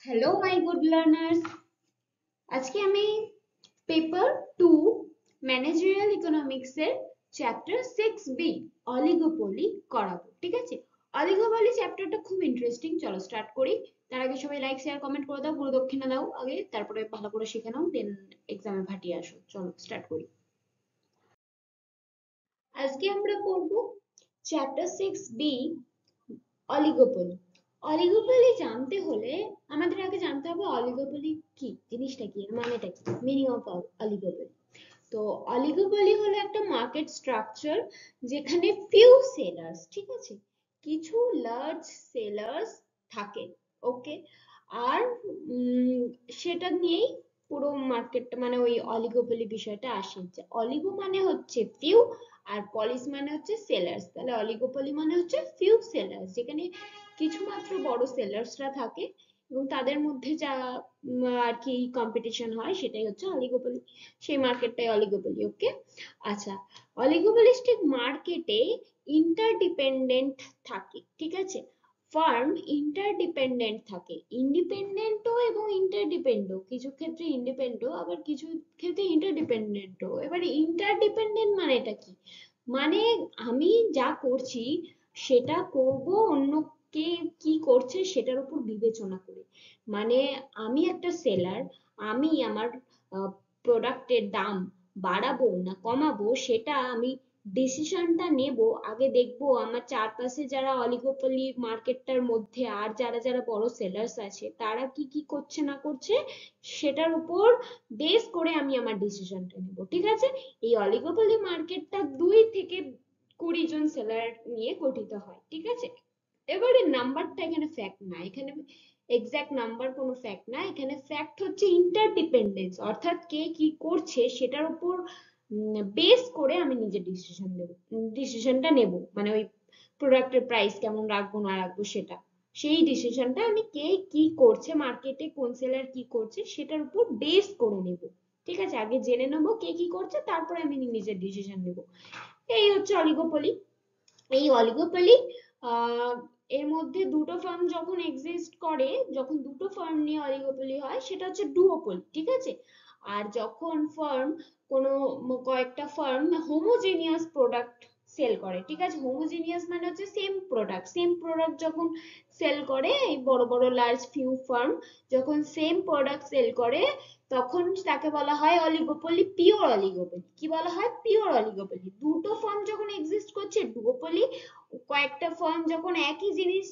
Hello my good learners, আজকে আমি paper 2 managerial economics এর চ্যাপ্টার 6B অলিগোপলি করাবো। ঠিক আছে, অলিগোপলি চ্যাপ্টারটা খুব ইন্টারেস্টিং। চলো স্টার্ট করি। তার আগে সবাই লাইক শেয়ার কমেন্ট করে দাও, গুরু দক্ষিণা দাও আগে, তারপরে ভালো করে শিখে নাও, দেন এক্সামে ফাটিয়ে আসো। চলো স্টার্ট করি। আজকে আমরা পড়বো চ্যাপ্টার 6B অলিগোপলি। অলিগোপলি জানতে হলে আমাদের আগে জানতে হবে অলিগোপলি কি জিনিসটা, কি এর মানেটা কি, মিনিং অফ অলিগোপলি। তো অলিগোপলি হলো একটা মার্কেট স্ট্রাকচার যেখানে ফিউ সেলার্স, ঠিক আছে, কিছু লার্জ সেলার্স থাকে। ওকে, আর সেটা নিয়েই পুরো মার্কেটটা, মানে ওই অলিগোপলি বিষয়টা আসে। যে অলিগো মানে হচ্ছে ফিউ আর পলিস মানে হচ্ছে সেলার্স, তাহলে অলিগোপলি মানে হচ্ছে ফিউ সেলার্স, যেখানে কিছু মাত্র বড় সেলার্সরা থাকে এবং তাদের মধ্যে যা আর কি কম্পিটিশন হয় সেটাই হচ্ছে অলিগোপলি। সেই মার্কেটটাই অলিগোপলি। ওকে, আচ্ছা, অলিগোপলিস্টিক মার্কেটে ইন্টারডিপেন্ডেন্ট থাকে, ঠিক আছে। ফার্ম ইন্টারডিপেন্ডেন্ট থাকে, ইন্ডিপেন্ডেন্টও এবং ইন্টারডিপেন্ডও, কিছু ক্ষেত্রে ইন্ডিপেন্ডও আবার কিছু ক্ষেত্রে ইন্টারডিপেন্ডেন্টও। এবারে ইন্টারডিপেন্ডেন্ট মানেটা কি? মানে আমি যা করছি সেটা করব অন্য কে কি করছে সেটার উপর বিবেচনা করে। মানে আমি একটা সেলার, আমি আমার প্রোডাক্টের দাম বাড়াবো না কমাবো সেটা আমি ডিসিশনটা নেব। আগে দেখবো আমার চারপাশে যারা অলিগোপলি মার্কেটটার মধ্যে আর যারা যারা বড় সেলার্স আছে তারা কি কি করছে না করছে, সেটার উপর বেস করে আমি আমার ডিসিশনটা নেব। ঠিক আছে, এই অলিগোপলি মার্কেটটা 2 থেকে 20 জন সেলার নিয়ে গঠিত হয়। ঠিক আছে, এবারে নাম্বারটা এখানে ফ্যাক্ট না, এখানে এক্সাক্ট নাম্বার কোনো ফ্যাক্ট না, এখানে ফ্যাক্ট হচ্ছে ইন্টারডিপেন্ডেন্স, অর্থাৎ কে কি করছে সেটার উপর বেস করে আমি নিজের ডিসিশন নেব, ডিসিশনটা নেব, মানে ওই প্রোডাক্টের প্রাইস কেমন রাখবো না রাখবো সেটা, সেই ডিসিশনটা আমি কে কি করছে মার্কেটে, কোন সেলার কি করছে সেটার উপর বেস করে নেব। ঠিক আছে, আগে জেনে নেবো কে কি করছে, তারপরে আমি নিজের ডিসিশন নেব। এই হচ্ছে অলিগোপলি। এই অলিগোপলি আহ এর মধ্যে দুটো ফার্ম যখন এক্সিস্ট করে, যখন দুটো ফার্ম নিয়ে অলিগোপলি হয় সেটা হচ্ছে ডুওপলি। ঠিক আছে, আর যখন ফার্ম কোনো কয়েকটা ফার্ম হোমোজেনিয়াস প্রোডাক্ট সেল করে, ঠিক আছে, হোমোজেনিয়াস মানে হচ্ছে সেম প্রোডাক্ট যখন সেল করে, এই বড় বড় লার্জ ফিউ ফার্ম যখন সেম প্রোডাক্ট সেল করে তখন তাকে বলা হয় অলিগোপলি, পিওর অলিগোপলি। কি বলা হয়? Pure oligopoly. দুটো ফার্ম যখন এক্সিস্ট করছে ডুওপলি, কয়েকটা ফার্ম যখন একই জিনিস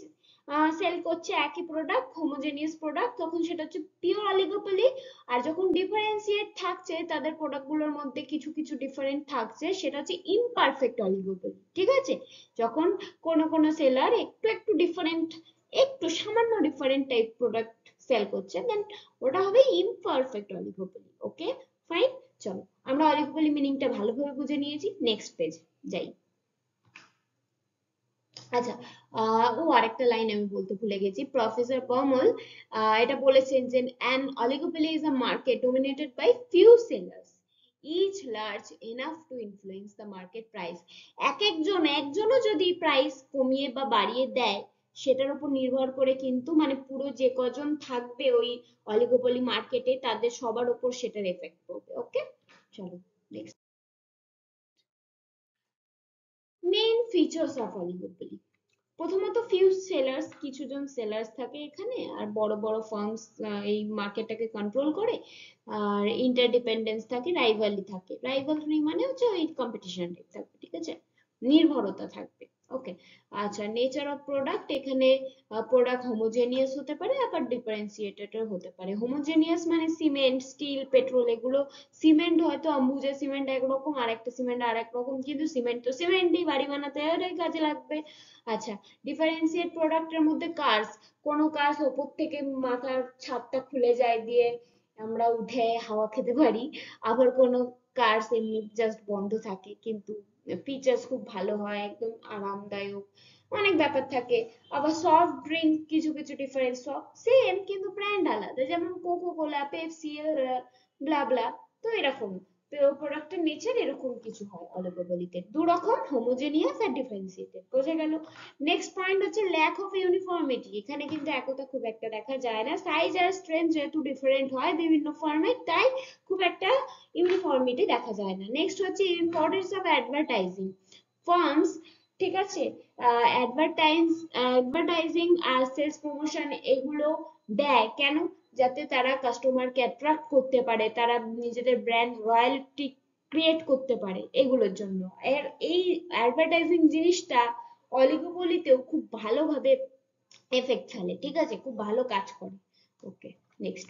সেল করছে, একই প্রোডাক্ট, হোমোজেনিয়াস প্রোডাক্ট, তখন সেটা হচ্ছে পিওর অলিগোপলি। আর যখন ডিফারেন্সিয়েট থাকছে তাদের প্রোডাক্টগুলোর মধ্যে কিছু কিছু ডিফারেন্ট থাকছে, সেটা হচ্ছে ইমপারফেক্ট অলিগোপলি। ঠিক আছে, যখন কোনো কোনো সেলার একটু একটু ডিফারেন্ট, একটু সামান্য ডিফারেন্ট টাইপ প্রোডাক্ট সেল করছে, দেন ওটা হবে ইমপারফেক্ট অলিগোপলি। ওকে, ফাইন। চলো, আমরা অলিগোপলি মিনিংটা ভালোভাবে বুঝে নিয়েছি, নেক্সট পেজ যাই। আচ্ছা, আরেকটা লাইন আমি বলতে ভুলে গেছি। প্রফেসর পমল এটা বলেছেন যে an oligopoly is a market dominated by few sellers each large enough to influence the market price। একজনও যদি প্রাইস কমিয়ে বা বাড়িয়ে দেয় সেটার উপর নির্ভর করে কিন্তু, মানে পুরো যে কজন থাকবে ওই অলিগোপলি মার্কেটে তাদের সবার উপর সেটার এফেক্ট পড়বে। ওকে, চলো next. Main features of oligopoly. প্রথমত ফিউ সেলার্স, কিছুজন সেলার্স থাকে এখানে, আর বড় বড় ফার্মস এই মার্কেটটাকে কন্ট্রোল করে। আর ইন্টারডিপেন্ডেন্স থাকে, রাইভালি থাকে, রাইভালরি মানে হচ্ছে ওই কম্পিটিশন টাইপ থাকবে। ঠিক আছে, নির্ভরতা থাকবে। ওকে, আচ্ছা, নেচার অফ প্রোডাক্ট, এখানে প্রোডাক্ট হোমোজেনিয়াস হতে পারে আবার ডিফারেন্সিয়েটেড হতে পারে। হোমোজেনিয়াস মানে সিমেন্ট, স্টিল, পেট্রোল, এগুলো সিমেন্ট হয়তো অম্বুজা সিমেন্ট একরকম, আর একটা সিমেন্ট আর এক রকম, কিন্তু সিমেন্ট তো সিমেন্টই, বাড়ি বানাতে ওটাই কাজে লাগবে। আচ্ছা, ডিফারেন্সিয়েট প্রোডাক্টের মধ্যে কার্স, কোনো কার্স ওপর থেকে মাথার ছাদটা খুলে যায় দিয়ে আমরা উঠে হাওয়া খেতে পারি, আবার কোনো কার্স এমনি জাস্ট বন্ধ থাকে কিন্তু ফিচার্স খুব ভালো হয়, একদম আরামদায়ক, অনেক ব্যাপার থাকে। আবার সফট ড্রিঙ্ক, কিছু কিছু ডিফারেন্স, সব সেম কিন্তু ব্র্যান্ড আলাদা, যেমন কোকো কোলা, পেপসি, ব্লা ব্লা, তো এরকম। প্রোডাক্টের নেচার এরকম কিছু হয় অলিগোপলিতে, দু রকম, হোমোজেনিয়াস আর ডিফারেন্সিয়েটেড, বোঝা গেল। নেক্সট পয়েন্ট হচ্ছে ল্যাক অফ ইউনিফর্মিটি, এখানে কিন্তু একতা খুব একটা দেখা যায় না, সাইজ আর স্ট্রেংথ যেহেতু ডিফারেন্ট হয় বিভিন্ন ফর্মেট, তাই খুব একটা ইউনিফর্মিটি দেখা যায় না। নেক্সট হচ্ছে ইম্পর্টেন্স অফ অ্যাডভার্টাইজিং ফার্মস, ঠিক আছে, অ্যাডভার্টাইজিং আর সেলস প্রমোশন এগুলো দেয় কেন, যাতে তারা কাস্টমারকে অ্যাট্রাক্ট করতে পারে, তারা নিজেদের ব্র্যান্ড রয়্যালটি ক্রিয়েট করতে পারে, এগুলোর জন্য। এর এই অ্যাডভার্টাইজিং জিনিসটা অলিগোপলিতেও খুব ভালোভাবে এফেক্ট ফেলে, ঠিক আছে, খুব ভালো কাজ করে। ওকে, নেক্সট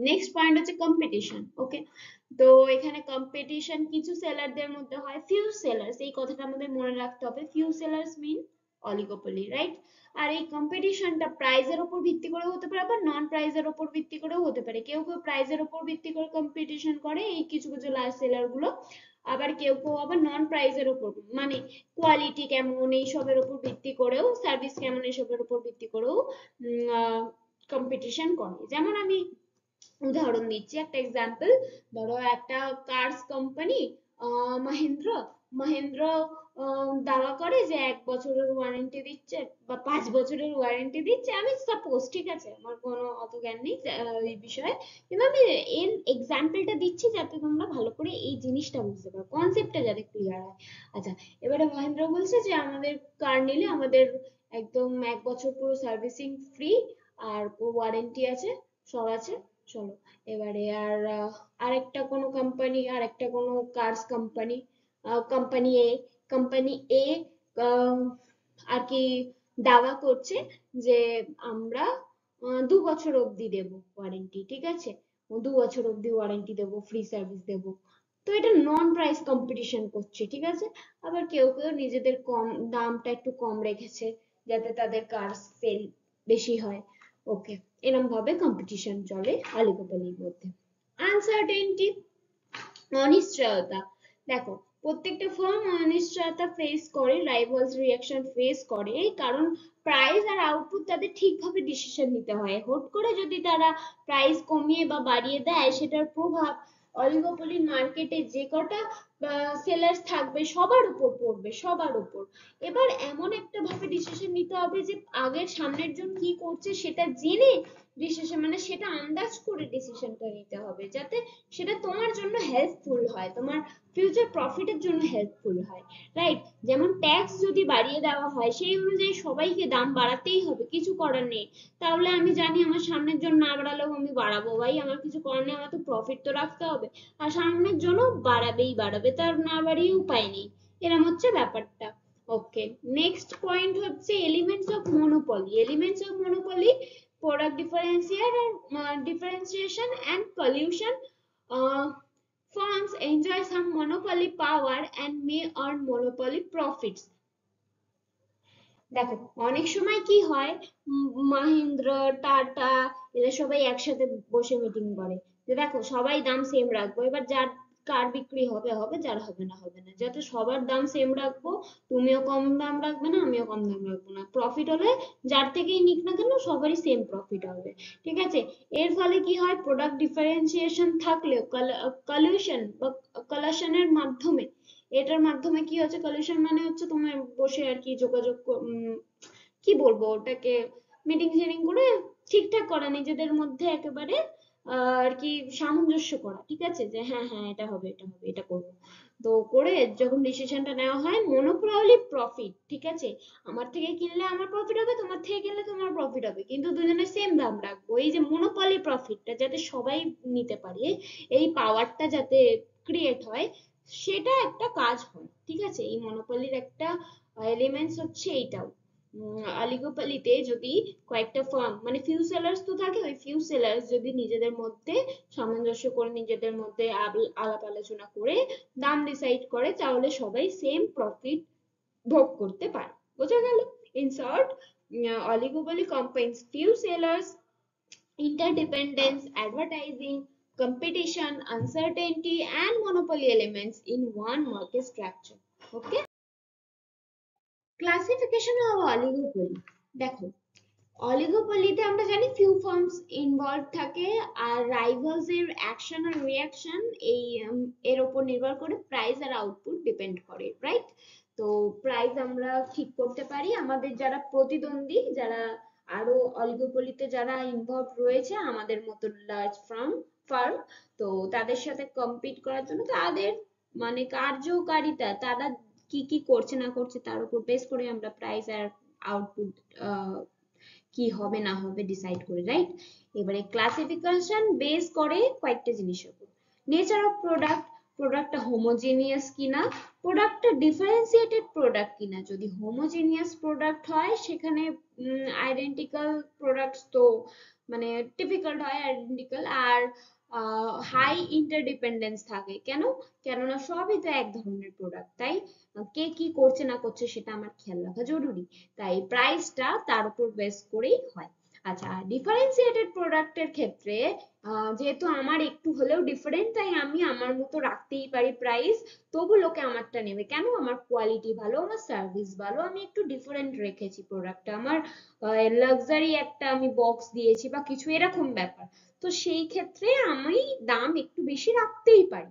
নেক্সট পয়েন্ট হচ্ছে কম্পিটিশন। ওকে, তো এখানে কম্পিটিশন কিছু সেলারদের মধ্যে হয়, ফিউ সেলার্স, এই কথাটা আমাদের মনে রাখতে হবে, ফিউ সেলার্স মিন অলিগোপলি, রাইট। আর এই কম্পিটিশনটা প্রাইজের উপর ভিত্তি করে হতে পারে, আবার নন প্রাইজের উপর ভিত্তি করেও হতে পারে। কেউ কেউ প্রাইজের উপর ভিত্তি করে কম্পিটিশন করে, এই কিছু কিছু লার্জ সেলার গুলো, আবার কেউ কেউ আবার নন প্রাইজের উপর, মানে কোয়ালিটি কেমন এইসবের উপর ভিত্তি করেও, সার্ভিস কেমন এসবের উপর ভিত্তি করেও কম্পিটিশন করে। যেমন আমি উদাহরণ দিচ্ছি, একটা এক্সাম্পল, ধরো একটা কার্স কোম্পানি, মহেন্দ্র, মহেন্দ্র দাওয়া করে যে 1 বছরের ওয়ারেন্টি দিচ্ছে বা 5 বছরের ওয়ারেন্টি দিচ্ছে, আমি সাপোজ, ঠিক আছে, আমার কোনো অত জ্ঞান নেই এই বিষয়ে, কিন্তু আমি এর এক্সাম্পলটা দিচ্ছি যাতে তোমরা ভালো করে এই জিনিসটা বুঝতে পারো, কনসেপ্টটা যাতে ক্লিয়ার হয়। আচ্ছা, এবারে মহেন্দ্র বলছে যে আমাদের কার নিলে আমাদের একদম 1 বছর পুরো সার্ভিসিং ফ্রি, আর ওয়ারেন্টি আছে, সব আছে, চলো। এবারে আর আরেকটা কোনো কোম্পানি, আরেকটা কোনো কার্স কোম্পানি, কোম্পানি এ, কোম্পানি এ আর কি দাওয়া করছে যে আমরা 2 বছর অবধি দেবো ওয়ারেন্টি, ঠিক আছে, 2 বছর অবধি ওয়ারেন্টি দেবো, ফ্রি সার্ভিস দেবো। তো এটা নন প্রাইস কম্পিটিশন করছে, ঠিক আছে। আবার কেউ কেউ নিজেদের কম দামটা একটু কম রেখেছে যাতে তাদের কার সেল বেশি হয়। ওকে, এরকম ভাবে কম্পিটিশন চলে অলিগোপলির মধ্যে। আনসার্টেনটি, অনিশ্চয়তা, দেখো প্রত্যেকটা ফার্ম অনিশ্চয়তা ফেস করে, রাইভালস রিঅ্যাকশন ফেস করে, কারণ প্রাইস আর আউটপুট তাদের ঠিকভাবে ডিসিশন নিতে হয়। হুট করে যদি তারা প্রাইস কমিয়ে বা বাড়িয়ে দেয়, সেটার প্রভাব অলিগোপলি মার্কেটে যে কটা সেলার্স থাকবে সবার উপর পড়বে, সবার উপর। এবার এমন একটা ভাবে ডিসিশন নিতে হবে যে আগের সামনের জন কি করছে সেটা জেনে ডিসিশন, মানে সেটা আন্দাজ করে ডিসিশনটা নিতে হবে, যাতে সেটা তোমার জন্য হেল্পফুল হয়, তোমার ফিউচার প্রফিটের জন্য হেল্পফুল হয়, রাইট। যেমন ট্যাক্স যদি বাড়িয়ে দেওয়া হয়, সেই অনুযায়ী সবাইকে দাম বাড়াতেই হবে, কিছু করার নেই। তাহলে আমি জানি আমার সামনের জন না বাড়ালেও আমি বাড়াবো, ভাই আমার কিছু করার নেই, আমার তো প্রফিট তো রাখতে হবে, আর সামনের জনও বাড়াবেই বাড়াবে, তার না বাড়িয়ে উপায় নেই, এরম হচ্ছে ব্যাপারটা। ওকে, নেক্সট পয়েন্ট হচ্ছে elements of monopoly. Elements of monopoly, product differentiation and collusion. Firms enjoy some monopoly power and may earn monopoly profits. দেখো অনেক সময় কি হয়, মাহিন্দ্র, টাটা, এরা সবাই একসাথে বসে মিটিং করে যে দেখো সবাই দাম সেম রাখবো, এবার যার কার বিক্রি হবে হবে, যার হবে না হবে না, যাতে সবার দাম সেম রাখবো, তুমিও কম দাম রাখবে না, আমিও কম দাম রাখবো না, প্রফিট হলে যার থেকেই নিক না কেন সবারই সেম প্রফিট হবে, ঠিক আছে। এর ফলে কি হয়, প্রোডাক্ট ডিফারেন্সিয়েশন থাকলেও কলিউশন বা কলাশনের মাধ্যমে, এটার মাধ্যমে কি হচ্ছে, কলিউশন মানে হচ্ছে তোমার বসে আর কি যোগাযোগ কি বলবো ওটাকে, মিটিং টিটিং করে ঠিকঠাক করা, নিজেদের মধ্যে একেবারে আর কি সামঞ্জস্য করা, ঠিক আছে, যে হ্যাঁ হ্যাঁ এটা হবে এটা হবে এটা করবো, তো করে যখন ডিসিশনটা নেওয়া হয়, মনোপলি প্রফিট, ঠিক আছে, আমার থেকে কিনলে আমার প্রফিট হবে, তোমার থেকে কিনলে তোমার প্রফিট হবে, কিন্তু দুজনের সেম দাম রাখবো, এই যে মনোপলি প্রফিটটা যাতে সবাই নিতে পারে, এই পাওয়ারটা যাতে ক্রিয়েট হয়, সেটা একটা কাজ হয়, ঠিক আছে। এই মনোপলির একটা এলিমেন্টস হচ্ছে এইটাও। অলিগোপলিতে যদি কয়েকটা ফার্ম, মানে ফিউ সেলার্স তো থাকে, ওই ফিউ সেলার্স যদি নিজেদের মধ্যে সামঞ্জস্য করে, নিজেদের মধ্যে আলাপ আলোচনা করে দাম ডিসাইড করে, তাহলে সবাই সেম প্রফিট ভোগ করতে পারে, বোঝা গেল। In short, oligopoly combines few sellers, interdependence, advertising, competition, uncertainty, and monopoly elements in one market structure. Okay? Classification of oligopoly, দেখো অলিগোপলিতে আমরা জানি ফিউ ফার্মস ইনভলভ থাকে, আর রাইভালস এর অ্যাকশন আর রিঅ্যাকশন এই এর উপর নির্ভর করে প্রাইস আর আউটপুট ডিপেন্ড করে, রাইট? তো প্রাইস আমরা ঠিক করতে পারি আমাদের যারা প্রতিদ্বন্দ্বী, যারা আরো অলিগোপলিতে যারা ইনভলভ রয়েছে আমাদের মতো লার্জ ফার্ম, তো তাদের সাথে কম্পিট করার জন্য তাদের মানে কার্যকারিতা, তারা কি কি করছে না করছে তার উপর বেস করে আমরা প্রাইস আর আউটপুট কি হবে না হবে ডিসাইড করে, রাইট? এবারে ক্লাসিফিকেশন বেস করে কয়েকটা জিনিসের উপর। নেচার অফ প্রোডাক্ট, প্রোডাক্টটা হোমোজেনিয়াস কিনা, প্রোডাক্টটা ডিফারেন্সিয়েটেড প্রোডাক্ট কিনা। যদি হোমোজেনিয়াস প্রোডাক্ট হয় সেখানে আইডেন্টিক্যাল প্রোডাক্টস তো মানে ডিফিকাল্ট হয় আইডেন্টিক্যাল, আর হাই ইন্টারডিপেন্ডেন্স থাকে। কেন? কেননা সবই তো এক ধরনের প্রোডাক্ট, তাই কে কি করছে না করছে সেটা আমার খেয়াল রাখা জরুরি, তাই প্রাইসটা তার উপর বেস করেই হয়। আচ্ছা, ডিফারেন্সিয়েটেড প্রোডাক্টের ক্ষেত্রে যেহেতু আমার একটু হলেও ডিফারেন্ট, তাই আমি আমার মতো রাখতেই পারি প্রাইস, তবু লোকে আমারটা নেবে কেন? আমার কোয়ালিটি ভালো, আমার সার্ভিস ভালো, আমি একটু ডিফারেন্ট রেখেছি প্রোডাক্টটা, আমার লাক্সারি একটা আমি বক্স দিয়েছি বা কিছু এরকম ব্যাপার। তো সেই ক্ষেত্রে আমি দাম একটু বেশি রাখতেই পারি।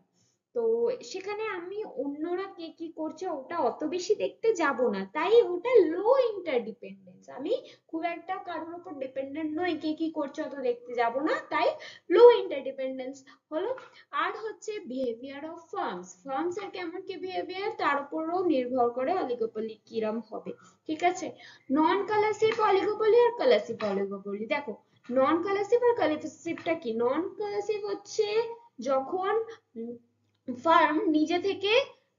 তো সেখানে আমি অন্যরা কে কি করছে ওটা অত বেশি দেখতে যাব না, তাই ওটা লো ইন্টারডিপেন্ডেন্স, আমি খুব একটা কারোর উপর ডিপেন্ডেন্ট নই, কে কি করছে অত দেখতে যাব না, তাই লো ইন্টারডিপেন্ডেন্স হলো। আর হচ্ছে বিহেভিয়ার অফ ফার্মস এর কেমন কি বিহেভিয়ার তার উপরও নির্ভর করে অলিগোপলি কিরম হবে, ঠিক আছে? নন কালারসিভ অলিগোপলি আর কালারসিভ অলিগোপলি, দেখো নন কালারসিভ আর কালারসিভটা কি? নন কালারসিভ হচ্ছে যখন ফার্ম নিজে থেকে,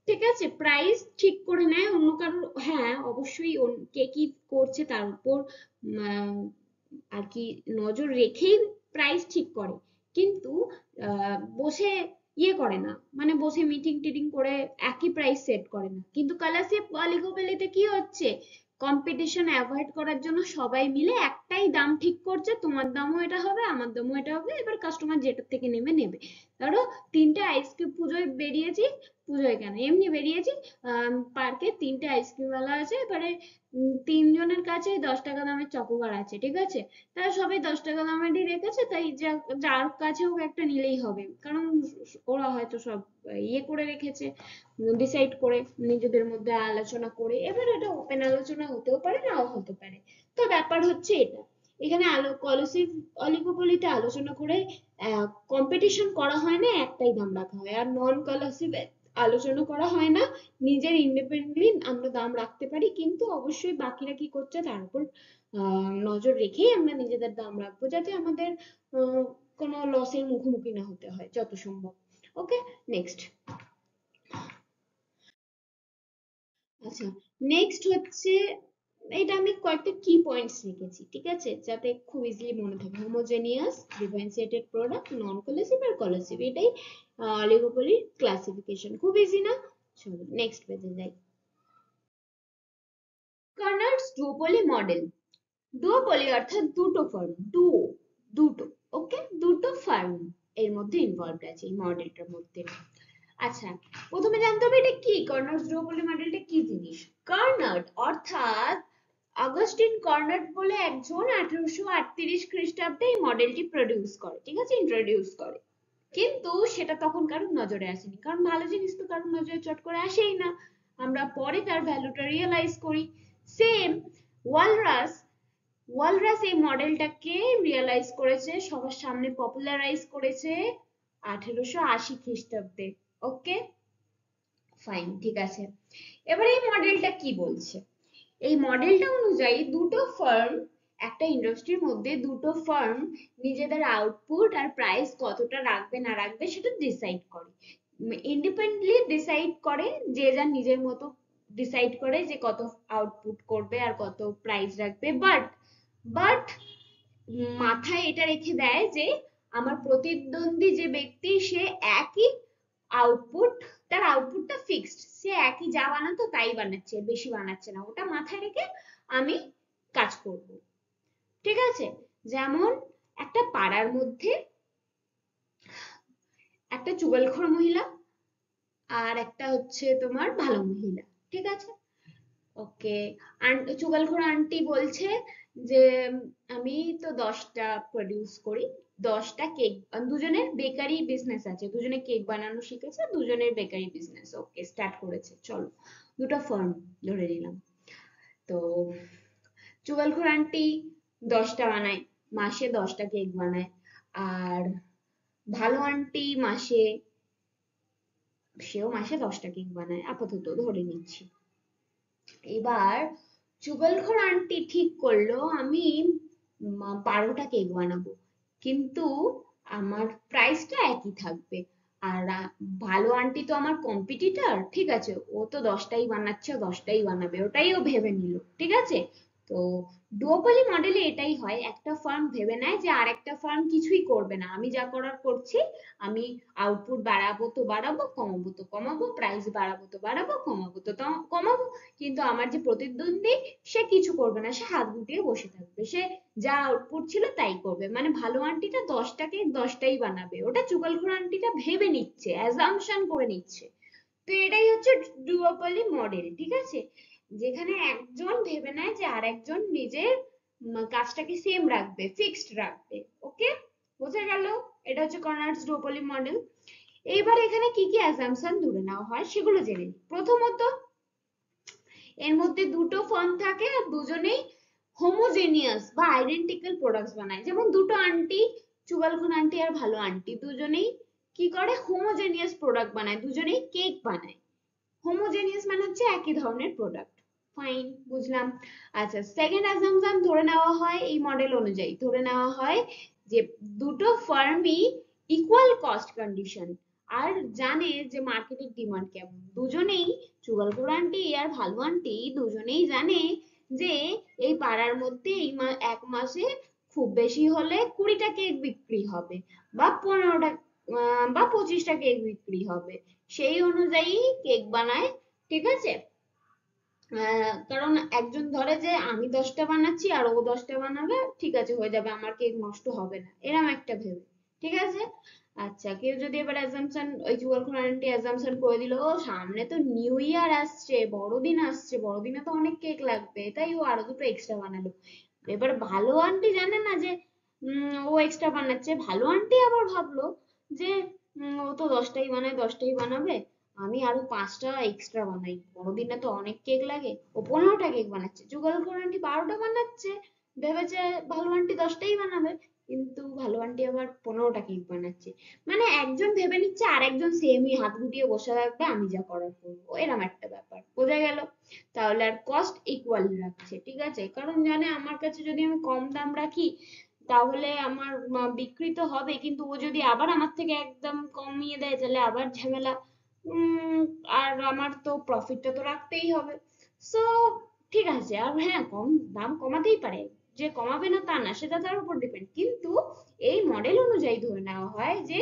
ঠিক আছে, প্রাইস ঠিক করে নেয় অন্য কারোর, হ্যাঁ অবশ্যই কে কি করছে তার উপর আর কি নজর রেখেই প্রাইস ঠিক করে, কিন্তু বসে ইয়ে করে না, মানে বসে মিটিং টিটিং করে একই প্রাইস সেট করে না। কিন্তু কালারশিপ অলিগোপলিতে কি হচ্ছে, কম্পিটিশন অ্যাভয়েড করার জন্য সবাই মিলে একটাই দাম ঠিক করছে, তোমার দামও এটা হবে আমার দামও এটা হবে, এবার কাস্টমার যেটা থেকে নেবে নেবে। ধরো তিনটে আইসক্রিম পুজোয় বেরিয়েছি, পুজোয় কেন এমনি বেরিয়েছি, পার্কে তিনটে আইসক্রিম ওয়ালা আছে, এবারে তিনজনের কাছে 10 টাকা দামের চকোবার আছে, ঠিক আছে? তারা সবাই 10 টাকা দামেরই রেখেছে, তাই যার কাছে হোক একটা নিলেই হবে, কারণ ওরা হয়তো সব ইয়ে করে রেখেছে, ডিসাইড করে নিজেদের মধ্যে আলোচনা করে, এবার এটা ওপেন আলোচনা হতেও পারে নাও হতে পারে। তো ব্যাপার হচ্ছে এটা, এখানে কলসিভ অলিগোপলিতে আলোচনা করে কম্পিটিশন করা হয় না, একটাই দাম রাখা হয়। আর নন কলারসিভ আলোচনা করা হয় না, নিজের ইন্ডিপেন্ডেন্টলি আমরা দাম রাখতে পারি, কিন্তু অবশ্যই বাকিরা কি করছে তার উপর নজর রেখেই আমরা নিজেদের দাম রাখবো, যাতে আমাদের কোনো লসের মুখোমুখি না হতে হয় যত সম্ভব। ওকে, নেক্সট। আচ্ছা, নেক্সট হচ্ছে, এটা আমি কয়েকটা কি পয়েন্টস লিখেছি, ঠিক আছে, যাতে খুব ইজিলি মনে থাকে। হোমোজেনিয়াস, ডিফারেন্সিয়েটেড প্রোডাক্ট, নন কলারসিভ আর কলারসিভ, এটাই অলিগোপলির ক্লাসিফিকেশন। খুব ইজি না? চলো নেক্সট পেজে যাই। কার্নার্ডস ডুওপলি মডেল। ডুওপলি অর্থাৎ দুটো ফার্ম, দুটো, ওকে, দুটো ফার্ম এর মধ্যে ইনভলভড আছে এই মডেলটার মধ্যে। আচ্ছা, প্রথমে জানতে হবে এটা কি, কার্নার্ডস ডুওপলি মডেলটা কি জিনিস। কার্নার্ড অর্থাৎ অগাস্টিন কার্নার্ড বলে একজন 1838 খ্রিস্টাব্দে এই মডেলটি প্রডিউস করে, ঠিক আছে, ইন্ট্রোডিউস করে। কিন্তু সেটা তখন কারোর নজরে আসেনি, কারণ ভালো জিনিস তো কারোর নজরে চট করে আসেই না, আমরা পরে তার ভ্যালুটা রিয়েলাইজ করি। সেম ওয়ালরাস, ওয়ালরাস এই মডেলটাকে রিয়েলাইজ করেছে, সবার সামনে পপুলারাইজ করেছে 1880 খ্রিস্টাব্দে। ওকে, ফাইন, ঠিক আছে। এবার এই মডেলটা কি বলছে, এই মডেলটা অনুযায়ী দুটো ফার্ম, একটা ইন্ডাস্ট্রির মধ্যে দুটো ফার্ম নিজেদের আউটপুট আর প্রাইস কতটা রাখবে না রাখবে সেটা ডিসাইড করে, ইন্ডিপেন্ডেন্টলি ডিসাইড করে, যে যার নিজের মতো ডিসাইড করে যে কত আউটপুট করবে আর কত প্রাইস রাখবে। বাট বাট মাথায় এটা রেখে দেয় যে আমার প্রতিদ্বন্দ্বী যে ব্যক্তি সে একই আউটপুট, তার আউটপুটটা ফিক্সড, সে একই যা বানাতো তাই বানাচ্ছে, বেশি বানাচ্ছে না, ওটা মাথায় রেখে আমি কাজ করব, ঠিক আছে? যেমন একটা পাড়ার মধ্যে একটা চুগলখোর মহিলা আর একটা হচ্ছে তোমার ভালো মহিলা, ঠিক আছে? ওকে। চুগলখোর আন্টি বলছে যে আমি তো 10টা প্রডিউস করি, 10টা কেক, দুজনের বেকারি বিজনেস আছে, দুজনে কেক বানানো শিখেছে, দুজনের বেকারি বিজনেস ওকে স্টার্ট করেছে, চলো দুটো ফার্ম ধরে নিলাম। তো চুগলখোর আন্টি 10টা বানায়, মাসে 10টা কেক বানায়। আর ভালো আন্টি সেও মাসে 10টা কেক বানায়, আপাতত ধরে নিচ্ছি। এবার চুগলখোর আন্টি ঠিক করলো আমি 12টা কেক বানাবো, কিন্তু আমার প্রাইসটা একই থাকবে। আর ভালো আন্টি তো আমার কম্পিটিটর, ঠিক আছে, ও তো 10টাই বানাচ্ছে, ও 10টাই বানাবে, ওটাই ও ভেবে নিল, ঠিক আছে। তো ডুওপলি মডেলে এটাই হয়, একটা ফার্ম ভেবে নেয় যে আরেকটা ফার্ম কিছুই করবে না, আমি যা করার করছি, আমি আউটপুট বাড়াবো তো বাড়াবো, কমাবো তো কমাবো, প্রাইস বাড়াবো তো বাড়াবো, কমাবো তো কমাবো, কিন্তু আমার যে প্রতিদ্বন্দ্বী সে কিছু করবে না, সে হাত গুটিয়ে বসে থাকবে, সে যা আউটপুট ছিল তাই করবে। মানে ভালো আন্টিটা 10টাকে 10টাই বানাবে, ওটা চুগলখোর আন্টিটা ভেবে নিচ্ছে, অ্যাজাম্পশন করে নিচ্ছে। তো এটাই হচ্ছে ডুওপলি মডেল, ঠিক আছে, যেখানে একজন ভেবে নেয় যে আরেকজন নিজের কাজটাকে সেম রাখবে, ফিক্সড রাখবে। ওকে, বোঝা গেল? এটা হচ্ছে কর্নার্স ডুওপলি মডেল। এইবার এখানে কি কি অ্যাজাম্পশন ধরে নেওয়া হয় সেগুলো জেনে নিই। প্রথমত, এর মধ্যে দুটো ফার্ম থাকে আর দুজনেই হোমোজেনিয়াস বা আইডেন্টিক্যাল প্রোডাক্টস বানায়, যেমন দুটো আন্টি, চুগলখোর আন্টি আর ভালো আন্টি, দুজনেই কি করে, হোমোজেনিয়াস প্রোডাক্ট বানায়, দুজনেই কেক বানায়। হোমোজেনিয়াস মানে হচ্ছে একই ধরনের প্রোডাক্ট। ফাইন, বুঝলাম। আচ্ছা, সেকেন্ড অ্যাজাম্পশন ধরে নেওয়া হয়, এই মডেল অনুযায়ী ধরে নেওয়া হয় যে দুটো ফার্মই ইকুয়াল কস্ট কন্ডিশন আর জানে যে মার্কেটের ডিমান্ড কেমন। দুজনেই, চুগলখোর আন্টি আর ভালো আন্টি দুজনেই জানে যে এই পাড়ার মধ্যে এক মাসে খুব বেশি হলে 20টা কেক বিক্রি হবে, বা 15টা বা 25টা কেক বিক্রি হবে, সেই অনুযায়ী কেক বানায়, ঠিক আছে। কারণ একজন ধরে যে আমি 10টা বানাচ্ছি আর ও 10টা বানাবে, ঠিক আছে, হয়ে যাবে, আমার কেক নষ্ট হবে না, এরম একটা ভেবে, ঠিক আছে। আচ্ছা, কেউ যদি এবার অ্যাজাম্পশন, ওই চুগলখোর আন্টি অ্যাজাম্পশন করে দিল, ও সামনে তো নিউ ইয়ার আসছে, বড়দিন আসছে, বড়দিনে তো অনেক কেক লাগবে, তাই ও আরো দুটো এক্সট্রা বানালো। এবার ভালো আন্টি জানে না যে ও এক্সট্রা বানাচ্ছে, ভালো আন্টি আবার ভাবলো যে ও তো 10টাই বানায়, 10টাই বানাবে, আমি আরো 5টা এক্সট্রা বানাই, বড়দিনে তো অনেক কেক লাগে, ও 15টা কেক বানাচ্ছে, চুগলখোর আন্টি 12টা বানাচ্ছে, ভেবেছে ভালো আন্টি 10টাই বানাবে, কিন্তু ভালো আন্টি আবার 15টা কেক বানাচ্ছে। মানে একজন ভেবে নিচ্ছে আর একজন সেমই হাত গুটিয়ে বসে থাকবে, আমি যা করার করবো, এরম একটা ব্যাপার, বোঝা গেল? তাহলে আর কস্ট ইকুয়াল রাখছে, ঠিক আছে, কারণ জানে আমার কাছে যদি আমি কম দাম রাখি তাহলে আমার বিক্রি তো হবে, কিন্তু ও যদি আবার আমার থেকে একদম কমিয়ে দেয় তাহলে আবার ঝামেলা। উম আর আমার তো প্রফিটটা তো রাখতেই হবে। সো ঠিক আছে, আর হ্যাঁ, দাম কমাতেই পারে, যে কমাবে না তা না, সেটা তার উপর ডিপেন্ড, কিন্তু এই মডেল অনুযায়ী ধরে নেওয়া হয় যে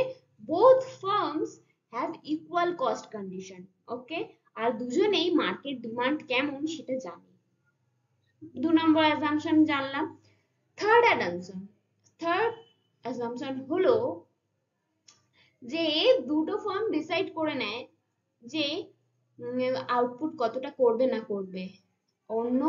both firms have equal cost condition. Okay, আর দুজনেই মার্কেট ডিমান্ড কেমন সেটা জানে। 2 নম্বর অ্যাজাম্পশন জানলাম। থার্ড অ্যাজাম্পশন হলো যে দুটো ফার্ম ডিসাইড করে নেয় যে আউটপুট কতটা করবে না করবে, অন্য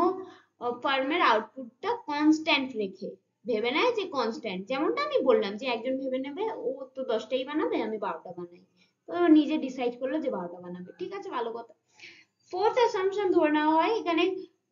ফার্মের আউটপুটটা কনস্ট্যান্ট রেখে ভেবে নেয় যে কনস্ট্যান্ট, যেমনটা আমি বললাম যে একজন ভেবে নেবে ও তো 10টাই বানাবে, আমি 12টা বানাই, তো নিজে ডিসাইড করলো যে 12টা বানাবে, ঠিক আছে, ভালো কথা। ফোর্থ অ্যাসাম্পশন ধরে নেওয়া হয় এখানে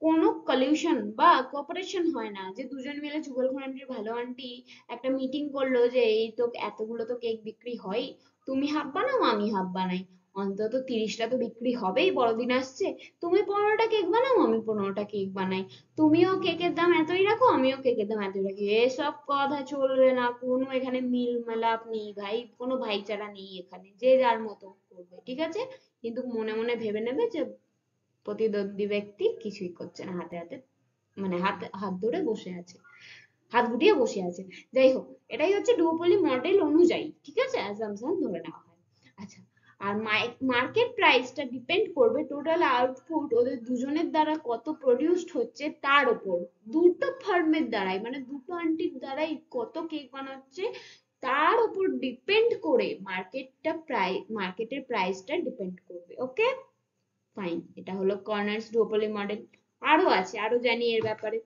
কোনো কলিউশন বা কোঅপারেশন হয় না, যে দুজন মিলে চুগলখোর আন্টির ভালো আন্টি একটা মিটিং করলো যে এই তো এতগুলো তো কেক বিক্রি হয়, তুমি হাফ বানাও আমি হাফ বানাই, অন্তত 30টা তো বিক্রি হবেই, বড়দিন আসছে, তুমি 15টা কেক বানাও আমি 15টা কেক বানাই, তুমিও কেকের দাম এতই রাখো আমিও কেকের দাম এতই রাখি, এসব কথা চলবে না, কোনো এখানে মিল মেলাপ নেই ভাই, কোনো ভাইচারা নেই এখানে, যে যার মতো করবে, ঠিক আছে, কিন্তু মনে মনে ভেবে নেবে যে প্রতিদ্বন্দ্বী ব্যক্তি কিছুই করছে না, হাতে হাতে মানে হাত হাত ধরে বসে আছে, হাত গুটিয়ে বসে আছে। যাই হোক, এটাই হচ্ছে ডুওপলি মডেল অনুযায়ী, ঠিক আছে, অ্যাজাম্পশন ধরে নেওয়া হয়। আচ্ছা, আর মার্কেট প্রাইসটা ডিপেন্ড করবে টোটাল আউটপুট ওদের দুজনের দ্বারা কত প্রডিউসড হচ্ছে তার উপর, দুটো ফার্মের দ্বারাই, মানে দুটো আন্টির দ্বারাই কত কেক বানাচ্ছে তার উপর ডিপেন্ড করে মার্কেটের প্রাইসটা ডিপেন্ড করবে। ওকে, ফাইন, এটা হলো কর্নার্স ডুওপলি মডেল। আরো আছে, আরো জানি এর ব্যাপারে।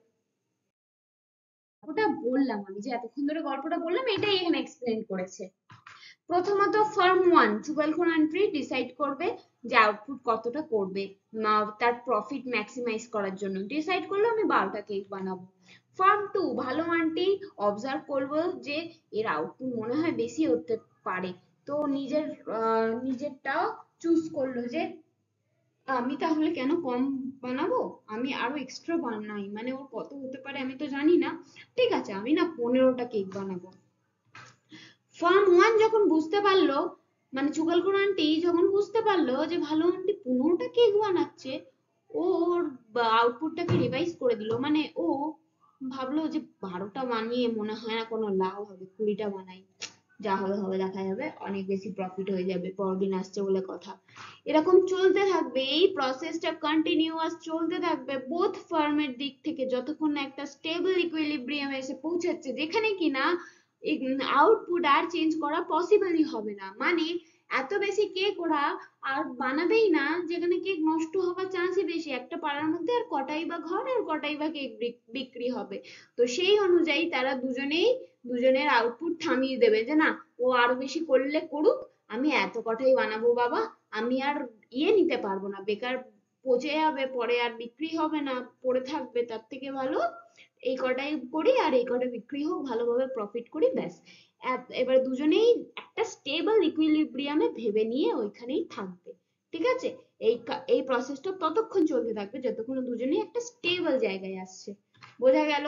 ওটা বললাম, আমি যে এতক্ষণ ধরে গল্পটা বললাম এটাই এখানে এক্সপ্লেন করেছে। প্রথমত ফার্ম ওয়ান টুয়েলভ ডিসাইড করবে যে আউটপুট কতটা করবে, তার প্রফিট ম্যাক্সিমাইজ করার জন্য ডিসাইড করলো আমি 12টা কেক বানাবো। ফার্ম টু ভালো মানটি অবজার্ভ করবো যে এর আউটপুট মনে হয় বেশি হতে পারে, তো নিজেরটা চুজ করলো যে আমি তাহলে কেন কম বানাবো, আমি আরো এক্সট্রা বানাই, মানে ওর কত হতে পারে আমি তো জানি না, ঠিক আছে আমি না 15টা কেক বানাবো। ফার্ম ওয়ান যখন বুঝতে পারলো, মানে চুগলখোর আন্টি যখন বুঝতে পারলো যে ভালো আন্টি 15টা কেক বানাচ্ছে, ও ওর আউটপুটটাকে রিভাইজ করে দিল, মানে ও ভাবলো যে 12টা বানিয়ে মনে হয় না কোনো লাভ হবে, 20টা বানাই, যা হবে হবে দেখা যাবে, অনেক বেশি প্রফিট হয়ে যাবে, পরদিন আসছে বলে কথা। এরকম চলতে থাকবে, এই প্রসেসটা কন্টিনিউয়াস চলতে থাকবে বোথ ফার্মের দিক থেকে, যতক্ষণ না একটা স্টেবল ইকুইলিব্রিয়ামে এসে পৌঁছাচ্ছে যেখানে কিনা আউটপুট আর চেঞ্জ করা পসিবলই হবে না, মানে এত বেশি কেক ওরা আর বানাবেই না যেখানে কেক নষ্ট হওয়ার চান্সই বেশি, একটা পাড়ার মধ্যে আর কটাই বা ঘর আর কটাই বা কেক বিক্রি হবে। তো সেই অনুযায়ী তারা দুজনের আউটপুট থামিয়ে দেবে যে না, ও আরো বেশি করলে করুক, আমি এত কটাই বানাবো বাবা, আমি আর নিতে পারবো না, বেকার পচে যাবে, পরে আর বিক্রি হবে না, পড়ে থাকবে, তার থেকে ভালো এই কটাই করি আর এই কটা বিক্রি হোক, ভালোভাবে প্রফিট করি, ব্যাস। এবার দুজনেই একটা স্টেবল ইকুইলিব্রিয়ামে ভেবে নিয়ে ওইখানেই থাকবে, ঠিক আছে। এই প্রসেসটা ততক্ষণ চলতে থাকবে যতক্ষণ দুজনেই একটা স্টেবল জায়গায় আসছে, বোঝা গেল?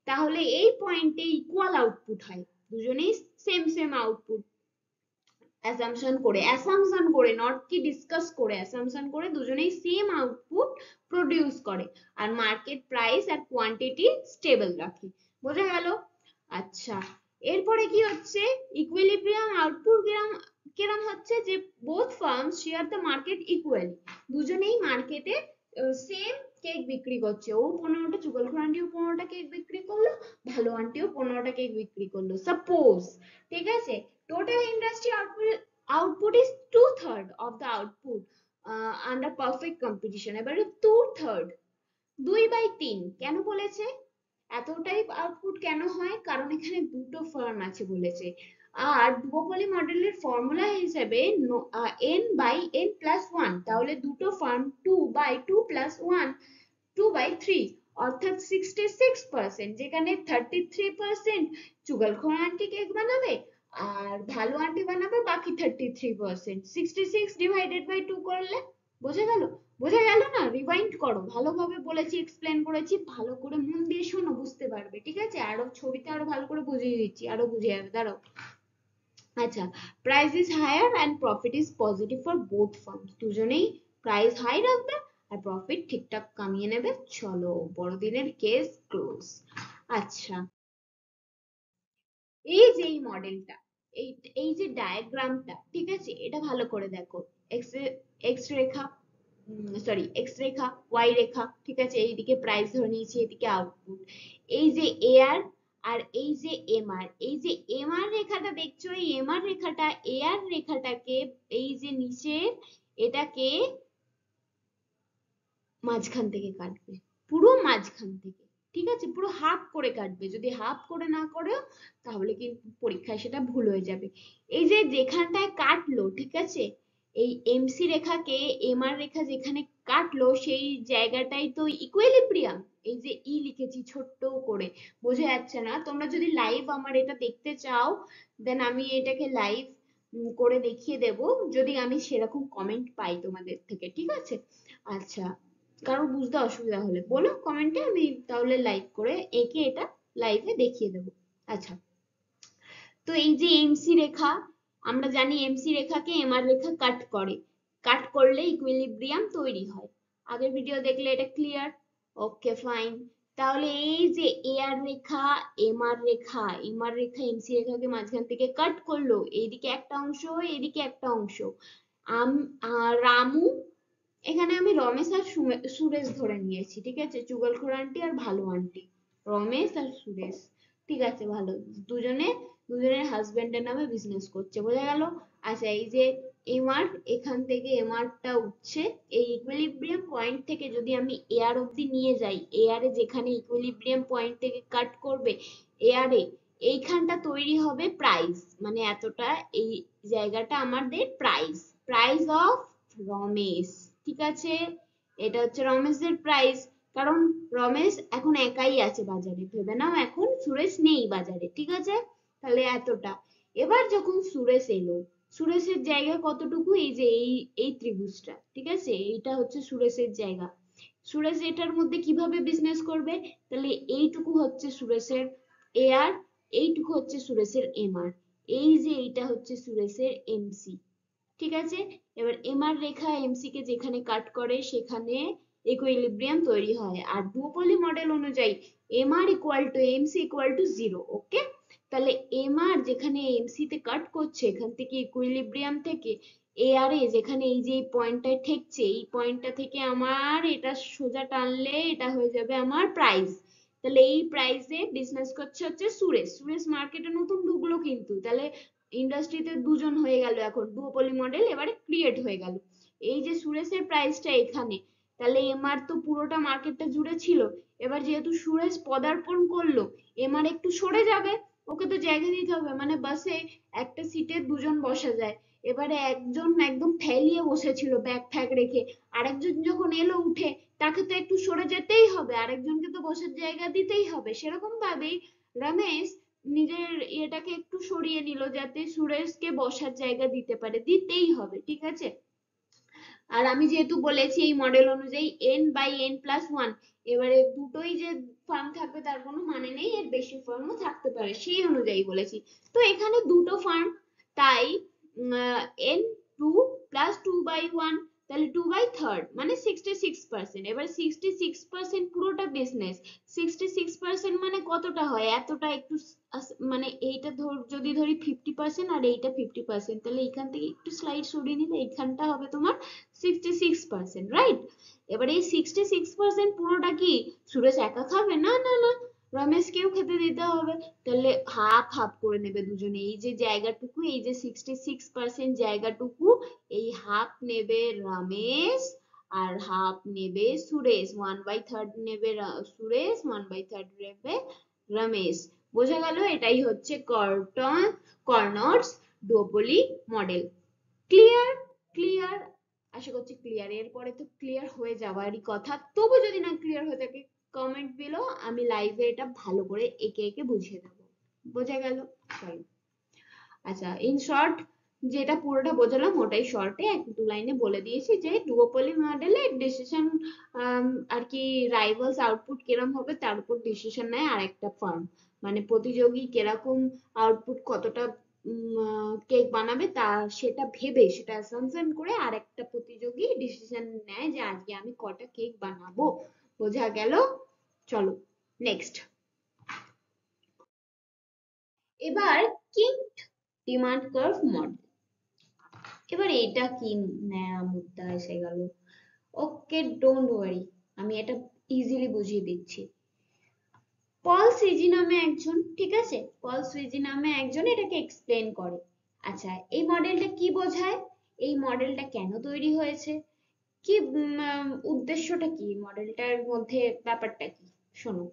তাহলে এই পয়েন্টে ইকুয়াল আউটপুট হয়, দুজনেই সেম সেম আউটপুট অ্যাসাম্পশন করে নট কি ডিসকাস করে, অ্যাসাম্পশন করে দুজনেই সেম আউটপুট প্রডিউস করে, আর মার্কেট প্রাইস আর কোয়ান্টিটি স্টেবল রাখে, বোঝা গেল? আচ্ছা, এরপরে কি হচ্ছে, ইকুইলিব্রিয়াম আউটপুট কিরম হচ্ছে যে both firms share the market equally, দুজনেই মার্কেটে সেম কেক বিক্রি করছে, ও 15টা, চুগলখোর আন্টিও 15টা কেক বিক্রি করলো, ভালো আন্টিও 15টা কেক বিক্রি করলো, সাপোজ, ঠিক আছে। Total industry output is two-third of the output under perfect competition, এবারে two-third 2/3 কেন বলেছে, এতটাই আউটপুট কেন হয়, কারণ এখানে দুটো ফার্ম আছে বলেছে, আর ডুওপলি মডেলের ফর্মুলা হিসেবে n/n+1, তাহলে দুটো ফার্ম 2/2+1 2/3, অর্থাৎ 66%, যেখানে 33% চুগলখোর আন্টি কেক বানাবে আর ভালো আন্টি বানাবে বাকি 33%, 66 ÷ 2 করলে বোঝা গেল? বোঝা গেল না? রিভাইন্ড করো, ভালোভাবে বলেছি, এক্সপ্লেন করেছি, ভালো করে মন দিয়ে শোনো, বুঝতে পারবে, ঠিক আছে। আরো ছবিতে আরো ভালো করে বুঝিয়ে দিচ্ছি, আরো বুঝে যাবে, দাঁড়াও। আচ্ছা, price is higher and profit is positive for both firms, দুজনেই প্রাইস হাই রাখবে আর প্রফিট ঠিকঠাক কামিয়ে নেবে, চলো বড়দিনের কেস ক্লোজ। আচ্ছা, এই যে এই মডেলটা, এই এই যে ডায়াগ্রামটা, ঠিক আছে, এটা ভালো করে দেখো, এক্স এক্স রেখা, সরি এক্স রেখা, ওয়াই রেখা, ঠিক আছে, এইদিকে প্রাইস ধরে নিয়েছি, এদিকে আউটপুট, এই যে এআর আর এই যে এমআর, এই যে এমআর রেখাটা দেখছো, এই এমআর রেখাটা এআর রেখাটাকে, এই যে নিচের এটাকে মাঝখান থেকে কাটবে, পুরো মাঝখান থেকে, ঠিক আছে, পুরো হাফ করে কাটবে, যদি হাফ করে না করো তাহলে কিন্তু পরীক্ষায় সেটা ভুল হয়ে যাবে। এই যে যেখানটায় কাটলো, ঠিক আছে, এই এমসি রেখাকে এমআর রেখা যেখানে কাটলো সেই জায়গাটাই তো ইকুইলিব্রিয়াম, এই যে ই লিখেছি ছোট্ট করে, বোঝা যাচ্ছে না? তোমরা যদি লাইভ আমার এটা দেখতে চাও, দেন আমি এটাকে লাইভ করে দেখিয়ে দেব, যদি আমি সেরকম কমেন্ট পাই তোমাদের থেকে, ঠিক আছে। আচ্ছা, কারো বুঝতে অসুবিধা হলে বলো কমেন্টে, আমি তাহলে লাইভ করে এঁকে এটা লাইভে দেখিয়ে দেবো। আচ্ছা, তো এই যে এমসি রেখা, আমরা জানি এমসি রেখাকে এমআর রেখা কাট করে, কাট করলে ইকুইলিব্রিয়াম তৈরি হয়, আগের ভিডিও দেখলে এটা ক্লিয়ার, ওকে ফাইন। তাহলে এই যে এআর রেখা, এমআর রেখা এমসি রেখাকে মাঝখান থেকে কাট করলো, এইদিকে একটা অংশ, এইদিকে একটা অংশ, রামু, এখানে আমি রমেশ আর সুরেশ ধরে নিয়েছি, ঠিক আছে, চুগলখোর আন্টি আর ভালো আন্টি, রমেশ আর সুরেশ, ঠিক আছে, ভালো, দুজনে দুজনের হাজবেন্ডের নামে বিজনেস করছে, বোঝা গেল? আচ্ছা, এই যে এমআর, এখান থেকে এমআরটা উঠছে, এই ইকুইলিব্রিয়াম পয়েন্ট থেকে যদি আমি এআর অব্দি নিয়ে যাই, এআরে যেখানে ইকুইলিব্রিয়াম পয়েন্ট থেকে কাট করবে এআরে, এইখানটা তৈরি হবে প্রাইস, মানে এতটা, এই জায়গাটা আমাদের প্রাইস, প্রাইস অফ রমেশ, ঠিক আছে? এটা হচ্ছে রমেশের প্রাইস, কারণ রমেশ এখন একাই আছে বাজারে, ভেবে নাও এখন সুরেশ নেই বাজারে, ঠিক আছে? তাহলে এতটা। এবার যখন সুরেশ এলো, সুরেশের জায়গা কতটুকু, এই যে এই ত্রিভুজটা, ঠিক আছে, এইটা হচ্ছে সুরেশের জায়গা। সুরেশ এটার মধ্যে কিভাবে বিজনেস করবে, তাহলে এইটুকু হচ্ছে সুরেশের এআর, এইটুকু হচ্ছে সুরেশের এমআর, এই যে এইটা হচ্ছে সুরেশের এমসি, ঠিক আছে? এবার এমআর রেখা এমসি কে যেখানে কাট করে সেখানে ইকুইলিব্রিয়াম তৈরি হয়, আর ডুওপলি মডেল অনুযায়ী MR equal to MC equal to zero, okay? তাহলে এমআর যেখানে এমসি তে কাট করছে এখান থেকে ইকুইলিব্রিয়াম থেকে এআর এ, যেখানে এই যে পয়েন্টটা ঠেকছে, এই পয়েন্টটা থেকে আমার এটা সোজা টানলে এটা হয়ে যাবে আমার প্রাইস। তাহলে এই প্রাইসে বিজনেস করছে হচ্ছে সুরেশ, সুরেশ মার্কেটে নতুন ঢুকলো কিন্তু, তাহলে ইন্ডাস্ট্রিতে দুজন হয়ে গেল, এখন ডুওপলি মডেল এবারে ক্রিয়েট হয়ে গেল। এই যে সুরেশের প্রাইসটা এখানে, তাহলে এমআর তো পুরোটা মার্কেটটা জুড়ে ছিল, এবার যেহেতু সুরেশ পদার্পণ করলো, এমআর একটু সরে যাবে, ওকে তো জায়গা দিতে হবে, মানে বাসে একটা সিটে দুজন বসা যায়, এবারে একজন একদম ফেলিয়ে বসেছিল ব্যাগ ফ্যাগ রেখে, আরেকজন যখন এলো উঠে, তাকে তো একটু সরে যেতেই হবে, আরেকজনকে তো বসার জায়গা দিতেই হবে, সেরকম ভাবেই রমেশ নিজের ইয়েটাকে একটু সরিয়ে নিল যাতে সুরেশকে বসার জায়গা দিতে পারে, দিতেই হবে, ঠিক আছে? আর আমি যেহেতু বলেছি এই মডেল অনুযায়ী n/n+1, এবারে দুটোই যে ফার্ম থাকবে তার কোনো মানে নেই, এর বেশি ফার্মও থাকতে পারে, সেই অনুযায়ী বলেছি। তো এখানে দুটো ফার্ম, তাই n2 + 2/1, তাহলে 2/3 মানে 66%। এবার 66% পুরোটা বিজনেস, 66% মানে কতটা হয়, এতটা একটু মানে এইটা যদি ধরি 50% আর এইটা 50%, তাহলে এইখান থেকে একটু স্লাইড সরিয়ে নিলে এইখানটা হবে তোমার 66%, রাইট? এবার এই 66% পুরোটা কি সুরেশ একা খাবে? না না না, রমেশকেও খেতে দিতে হবে, তাহলে হাফ হাফ করে নেবে দুজনে, এই যে জায়গাটুকু, এই যে 66% জায়গাটুকু, এই হাফ নেবে রমেশ আর হাফ নেবে সুরেশ, 1/3 নেবে সুরেশ, 1/3 নেবে রমেশ। বোঝা গেল? এটাই হচ্ছে কর্নটস ডুওপলি মডেল। ক্লিয়ার? ক্লিয়ার? আশা করছি ক্লিয়ার, এরপরে তো ক্লিয়ার হয়ে যাওয়ারই কথা, তবু যদি না ক্লিয়ার হয়ে থাকে কমেন্ট বিলো, আমি লাইভে এটা ভালো করে একে একে বুঝিয়ে দেবো। বোঝা গেল? চলো, আচ্ছা, ইন শর্ট যেটা পুরোটা বোঝালাম ওটাই শর্টে এক দু লাইনে বলে দিয়েছি, যে ডুওপলি মডেলে ডিসিশন আর কি, রাইভালস আউটপুট কিরকম হবে তার উপর ডিসিশন নেয় আরেকটা ফার্ম, মানে প্রতিযোগী কিরকম আউটপুট, কতটা কেক বানাবে তা সেটা ভেবে, সেটা অ্যাসাম্পশন করে আরেকটা প্রতিযোগী ডিসিশন নেয় যে আজকে আমি কটা কেক বানাবো। বোঝা গেল? চলো নেক্সট। এবার কিংড ডিমান্ড কার্ভ মডেল, এবার এটা কি নয়া মুদ্রা এসে গেল। ওকে, ডোন্ট ওয়ারি, আমি এটা ইজিলি বুঝিয়ে দিচ্ছি। পল সিজি নামে একজন, ঠিক আছে, পল সিজি নামে একজন এটাকে এক্সপ্লেন করে। আচ্ছা, এই মডেলটা কি বোঝায়, এই মডেলটা কেন তৈরি হয়েছে, কি উদ্দেশ্যটা কি, মডেলটার মধ্যে ব্যাপারটা কি, শোনো।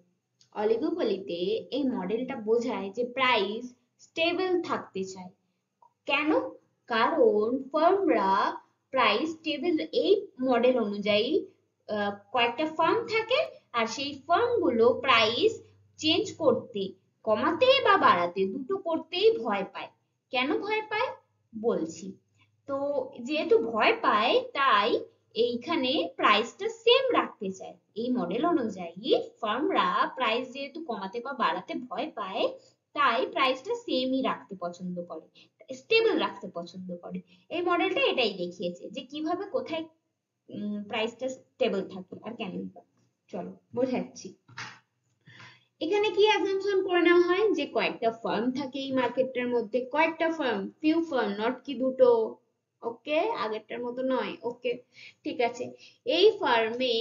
অলিগোপলিতে এই মডেলটা বোঝায় যে প্রাইস স্টেবল থাকতে চায়। কেন? কারণ ফার্মরা প্রাইস টেবিল, এই মডেল অনুযায়ী কয়েকটা ফার্ম থাকে, আর সেই ফার্মগুলো প্রাইস চেঞ্জ করতে, কমাতে বা বাড়াতে দুটো করতেই ভয় পায়। কেন ভয় পায় বলছি। তো যেহেতু ভয় পায় তাই এইখানে প্রাইসটা সেম রাখতে চায়। এই মডেল অনুযায়ী ফার্মরা প্রাইস যেহেতু কমাতে বা বাড়াতে ভয় পায়, তাই প্রাইসটা সেমই রাখতে পছন্দ করে, স্টেবল রাখতে পছন্দ করে। এই মডেলটা এটাই দেখিয়েছে যে কিভাবে কোথায় প্রাইসটা স্টেবল থাকে আর কেন। চলো বোঝাচ্ছি। এখানে কি অ্যাসাম্পশন করে নেওয়া হয় যে কয়েকটা ফার্ম থাকে এই মার্কেটের মধ্যে, কয়েকটা ফার্ম, ফিউ ফার্ম, নট কি দুটো, ওকে, আগেরটার মতো নয়, ওকে, ঠিক আছে। এই ফার্মে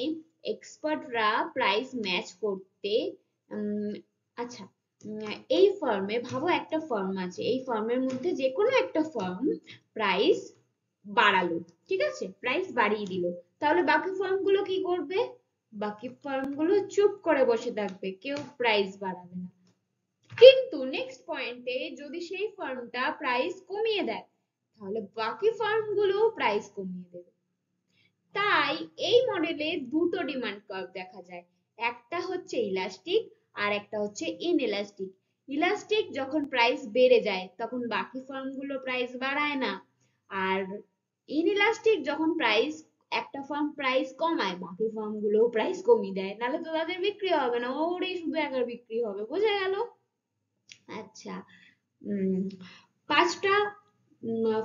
এক্সপার্টরা প্রাইস ম্যাচ করতে, আচ্ছা, এই ফার্মে ভাবো একটা ফার্ম আছে, এই ফার্মের মধ্যে যে কোনো একটা ফার্ম প্রাইস বাড়ালো, ঠিক আছে, প্রাইস বাড়িয়ে দিল, তাহলে বাকি ফার্মগুলো কি করবে? বাকি ফার্মগুলো চুপ করে বসে থাকবে, কেউ প্রাইস বাড়াবে না। কিন্তু নেক্সট পয়েন্টে যদি সেই ফার্মটা প্রাইস কমিয়ে দেয়, তাহলে বাকি ফার্মগুলো প্রাইস কমিয়ে দেবে। তাই এই মডেলে দুটো ডিমান্ড কার্ভ দেখা যায়, একটা হচ্ছে ইলাস্টিক আর একটা হচ্ছে ইনএলাস্টিক। ইলাস্টিক যখন প্রাইস বেড়ে যায় তখন বাকি ফার্মগুলো প্রাইস বাড়ায় না, আর ইনএলাস্টিক যখন প্রাইস একটা ফার্ম প্রাইস কমায় বাকি ফার্মগুলো প্রাইস কমিয়ে দেয়, নাহলে তো তাদের বিক্রি হবে না, ওরই শুধু একার বিক্রি হবে। বোঝা গেল? আচ্ছা, পাঁচটা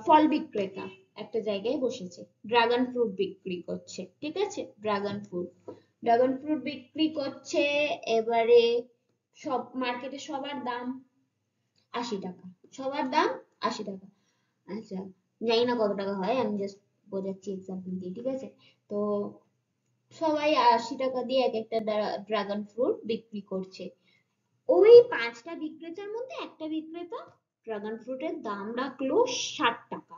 ফল বিক্রেতা একটা জায়গায় বসেছে, ড্রাগন ফ্রুট বিক্রি করছে, ঠিক আছে, ড্রাগন ফ্রুট বিক্রি করছে। এবারে সব মার্কেটে সবার দাম 80 টাকা, সবার দাম 80 টাকা। আচ্ছা, জানি না কত টাকা হয়, আমি জাস্ট বোঝাচ্ছি এক্সাম্পল দিয়ে, ঠিক আছে। তো সবাই 80 টাকা দিয়ে এক একটা ড্রাগন ফ্রুট বিক্রি করছে। ওই পাঁচটা বিক্রেতার মধ্যে একটা বিক্রেতা ড্রাগন ফ্রুটের দাম রাখলো 60 টাকা।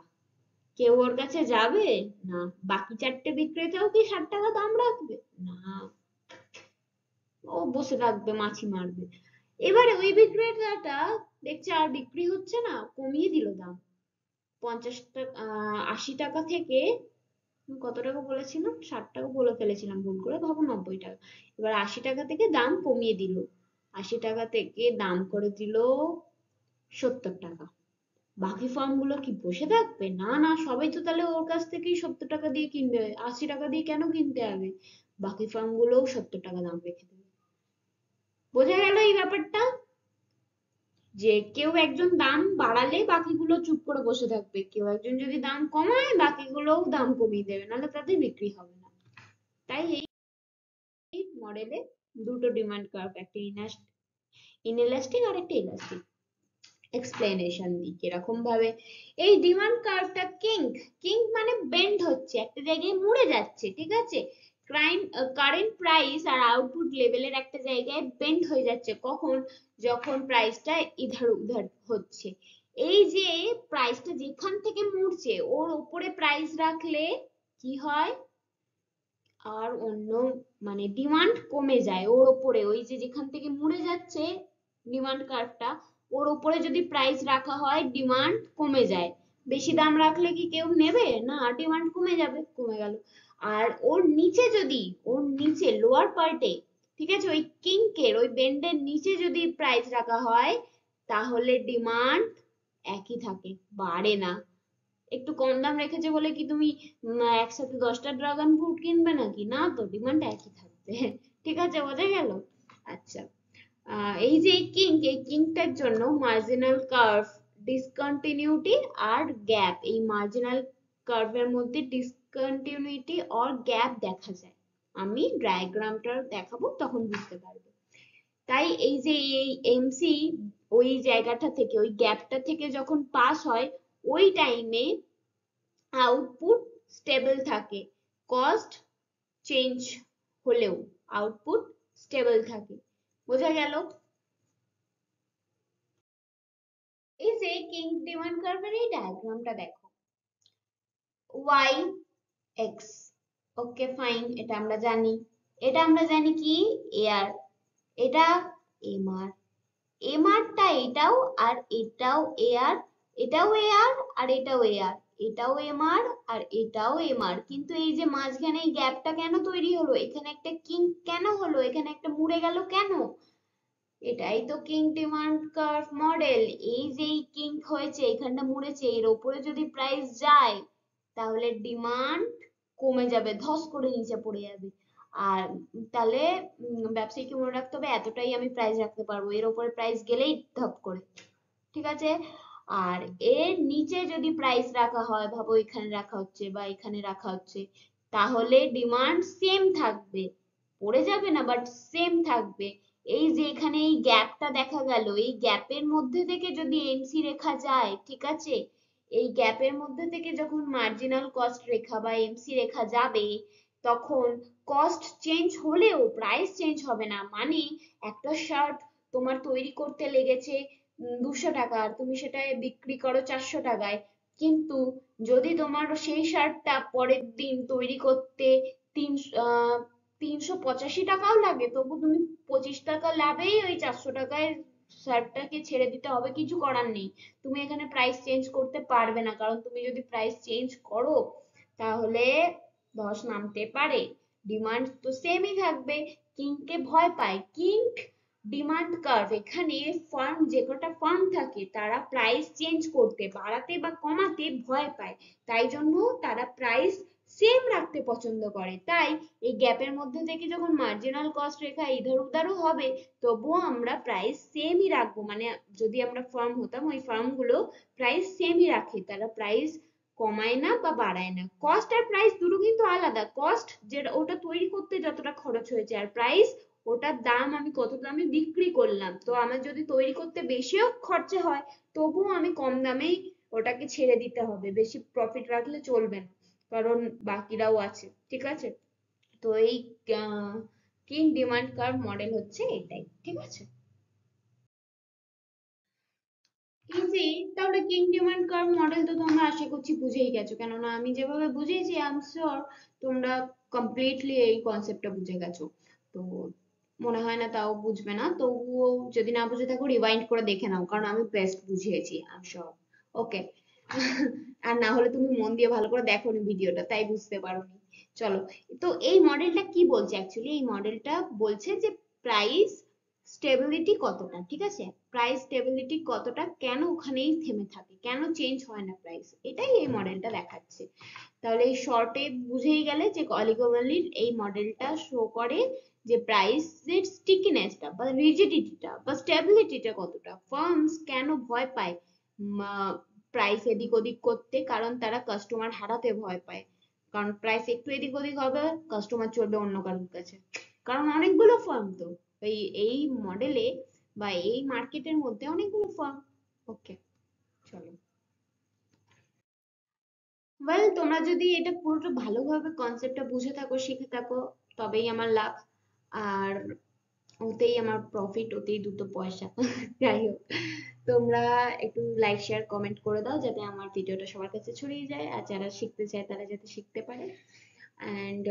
কেউ ওর কাছে যাবে না। বাকি চারটে বিক্রেতাও কি 60 টাকা দাম রাখবে? না, ও বসে থাকবে, মাছি মারবে। এবারে ওই বিক্রেতাটা দেখছে আর বিক্রি হচ্ছে না, কমিয়ে দিল দাম 50 টাকা, 80 টাকা থেকে কত টাকা বলেছিলাম, 60 টাকা বলে ফেলেছিলাম ভুল করে, ভাবো 90 টাকা। এবার 80 টাকা থেকে দাম কমিয়ে দিল, 80 টাকা থেকে দাম করে দিল 70 টাকা। বাকি ফার্ম গুলো কি বসে থাকবে? না না, সবাই তো তাহলে ওর কাছ থেকেই 70 টাকা দিয়ে কিনবে, 80 টাকা দিয়ে কেন কিনতে হবে? বাকি ফার্ম গুলোও 70 টাকা দাম রেখে দেবে। বোঝা গেল এই ব্যাপারটা, যে কেউ একজন দাম বাড়ালে বাকিগুলো চুপ করে বসে থাকবে, কেউ একজন যদি দাম কমায় বাকিগুলোও দাম কমিয়ে দেবে, নাহলে তাদের বিক্রি হবে না। তাই এই মডেলে দুটো ডিমান্ড কার্ভ, একটা ইনএলাস্টিক আর একটা ইলাস্টিক। এক্সপ্লেনেশন দিই কিরকম ভাবে। এই ডিমান্ড কার্ভটা কিঙ্ক মানে বেন্ড হচ্ছে, একটা জায়গায় মুড়ে যাচ্ছে, ঠিক আছে। কারেন্ট প্রাইস আর আউটপুট লেভেলের একটা জায়গায় বেন্ড হয়ে যাচ্ছে, কখন? যখন প্রাইসটা ইধার উধার হচ্ছে। এই যে প্রাইসটা যেখান থেকে মুড়ছে ওর উপরে প্রাইস রাখলে কি হয়? আর অন্য মানে ডিমান্ড কমে যায় ওর উপরে, ওই যে যেখান থেকে মুড়ে যাচ্ছে ডিমান্ড কার্ভটা, ওর উপরে যদি প্রাইস রাখা হয় ডিমান্ড কমে যায়। বেশি দাম রাখলে কি কেউ নেবে না? ডিমান্ড কমে যাবে, কমে গেল। আর ওর নিচে যদি, ওর নিচে লোয়ার পার্টে, ঠিক আছে, ওই কিঙ্কের ওই বেন্ডের নিচে যদি প্রাইস রাখা হয় তাহলে ডিমান্ড একই থাকে, বাড়ে না। একটু কম দাম রেখেছে বলে কি তুমি একসাথে 10টা ড্রাগন ফ্রুট কিনবে নাকি? না তো, ডিমান্ড একই থাকবে। ঠিক আছে, বোঝা গেল? আচ্ছা, এই যে এই কিংটার জন্য মার্জিনাল কার্ভ, ডিসকন্টিনিউটি আর গ্যাপ, এই মার্জিনাল কার্ভের মধ্যে ডিসকন্টিনিউটি আর গ্যাপ দেখা যায়। আমি ডায়াগ্রামটা দেখাবো তখন বুঝতে পারবে। তাই এই যে এই এমসি ওই জায়গাটা থেকে, ওই গ্যাপটা থেকে যখন পাস হয়, ওই টাইমে আউটপুট স্টেবল থাকে, কস্ট চেঞ্জ হলেও আউটপুট স্টেবল থাকে। বোঝা গেল? এই যে কিং ডিমান্ড কার্ভের এই ডায়াগ্রামটা দেখো, ওয়াই এক্স, ওকে ফাইন, এটা আমরা জানি। এটা আমরা জানি কি? এআর, এটা এমআর, এমআরটা এটাও আর এটাও এআর, এটাও এআর আর এটাও এআর, এটাও এমআর আর এটাও এমআর। কিন্তু এই যে মাঝখানে এই গ্যাপটা কেন তৈরি হলো? এখানে একটা কিং কেন হলো? এখানে একটা মুড়ে গেল কেন? এটাই তো কিং ডিমান্ড কার্ভ মডেল। এই যে এই কিং হয়েছে, এখানটা মুড়েছে, এর উপরে যদি প্রাইস যায় তাহলে ডিমান্ড কমে যাবে, ধস করে নিচে পড়ে যাবে। আর তাহলে ব্যবসায়ীকে মনে রাখতে হবে এতটাই আমি প্রাইস রাখতে পারবো, এর উপরে প্রাইস গেলেই ধপ করে, ঠিক আছে। আর এর নিচে যদি প্রাইস রাখা হয়, ভাবো এখানে রাখা হচ্ছে বা এখানে রাখা হচ্ছে, তাহলে ডিমান্ড সেম থাকবে, পড়ে যাবে না, বাট সেম থাকবে। এই যে এখানে এই গ্যাপটা দেখা গেল, এই গ্যাপের মধ্যে থেকে যদি এমসি রেখা যায়, ঠিক আছে, এই গ্যাপের মধ্যে থেকে যখন মার্জিনাল কস্ট রেখা বা এমসি রেখা যাবে, তখন কস্ট চেঞ্জ হলেও প্রাইস চেঞ্জ হবে না। মানে একটা শার্ট তোমার তৈরি করতে লেগেছে 200 টাকা, আর তুমি সেটা বিক্রি করো 400 টাকায়, কিন্তু যদি তোমার সেই শার্টটা পরের দিন তৈরি করতে 385 টাকাও লাগে, তবু তুমি 25 টাকা লাভেই ওই 400 টাকায় শার্টটাকে ছেড়ে দিতে হবে, কিছু করার নেই। তুমি এখানে প্রাইস চেঞ্জ করতে পারবে না, কারণ তুমি যদি প্রাইস চেঞ্জ করো তাহলে ধস নামতে পারে। ডিমান্ড তো সেমই থাকবে। কিংকে ভয় পায় কিং, ডিমান্ড কার্ভ, এখানে ফার্ম, যে কটা ফার্ম থাকে তারা প্রাইস চেঞ্জ করতে, বাড়াতে বা কমাতে ভয় পায়। তাই জন্য তারা প্রাইস সেম রাখতে পছন্দ করে। তাই এই গ্যাপের মধ্যে থেকে যখন মার্জিনাল কস্ট রেখা ইধার উধারও হবে, তবুও আমরা প্রাইস সেমই রাখবো। মানে যদি আমরা ফার্ম হতাম, ওই ফার্ম গুলো প্রাইস সেমই রাখে, তারা প্রাইস কমায় না বা বাড়ায় না। কস্ট আর প্রাইস দুটো কিন্তু আলাদা। কস্ট যেটা ওটা তৈরি করতে যতটা খরচ হয়েছে, আর প্রাইস ওটার দাম আমি কত দামে বিক্রি করলাম। তো আমার যদি তৈরি করতে বেশিও খরচা হয়, তবুও আমি কম দামেই ওটাকে ছেড়ে দিতে হবে, বেশি প্রফিট রাখলে চলবে না, কারণ বাকিরাও আছে। ঠিক আছে? তো এই কিং ডিমান্ড কার্ভ মডেল হচ্ছে এটাই। ঠিক আছে? ইজি। তাহলে কিং ডিমান্ড কার্ভ মডেল তো তোমরা আশা করছি বুঝেই গেছো, কেননা আমি যেভাবে বুঝিয়েছি আই এম শিওর তোমরা কমপ্লিটলি এই কনসেপ্টটা বুঝে গেছো। তো মনে হয় না তাও বুঝবে না, তবুও যদি না বুঝে থাকো রিওয়াইন্ড করে দেখে নাও, কারণ আমি বেস্ট বুঝিয়েছি আই এম শিওর। ওকে। আর না হলে তুমি মন দিয়ে ভালো করে দেখো ভিডিওটা, তাই বুঝতে পারোনি। চলো। তো এই মডেলটা কি বলছে অ্যাকচুয়ালি? এই মডেলটা বলছে যে প্রাইস স্টেবিলিটি কতটা, ঠিক আছে? প্রাইস স্টেবিলিটি কতটা, কেন ওখানেই থেমে থাকে, কেন চেঞ্জ হয় না প্রাইস, এটাই এই মডেলটা দেখাচ্ছে। তাহলে এই শর্টে বুঝেই গেলে যে অলিগোমলির এই মডেলটা শো করে যে প্রাইসের স্টিকিনেসটা বা রিজিডিটিটা বা স্টেবিলিটিটা কতটা, ফার্মস কেন ভয় পায় প্রাইস এদিক ওদিক করতে, কারণ তারা কাস্টমার হারাতে ভয় পায়। কারণ প্রাইস একটু এদিক ওদিক হবে, কাস্টমার চলবে অন্য কারোর কাছে, কারণ অনেকগুলো ফার্ম তো এই এই মডেলে বা এই মার্কেটের মধ্যে অনেকগুলো ফার্ম। ওকে। চলো। ওয়েল, তোমরা যদি এটা পুরোটা ভালোভাবে কনসেপ্টটা বুঝে থাকো, শিখে থাকো, তবেই আমার লাভ। আর ওতেই আমার প্রফিট, ওতেই দুটো পয়সা। যাই হোক, তোমরা একটু লাইক শেয়ার কমেন্ট করে দাও, যাতে আমার ভিডিওটা সবার কাছে ছড়িয়ে যায়, আর যারা শিখতে চায় তারা যাতে শিখতে পারে। অ্যান্ড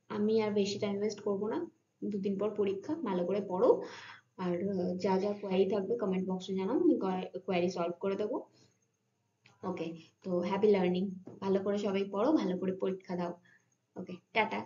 আমি আর বেশি টাইম ওয়েস্ট করবো না। 2 দিন পর পরীক্ষা, ভালো করে পড়ো। আর যা যা কোয়ারি থাকবে কমেন্ট বক্সে জানাও, আমি কোয়ারি সলভ করে দেবো। ওকে। তো হ্যাপি লার্নিং। ভালো করে সবাই পড়ো, ভালো করে পরীক্ষা দাও। ওকে, টাটা।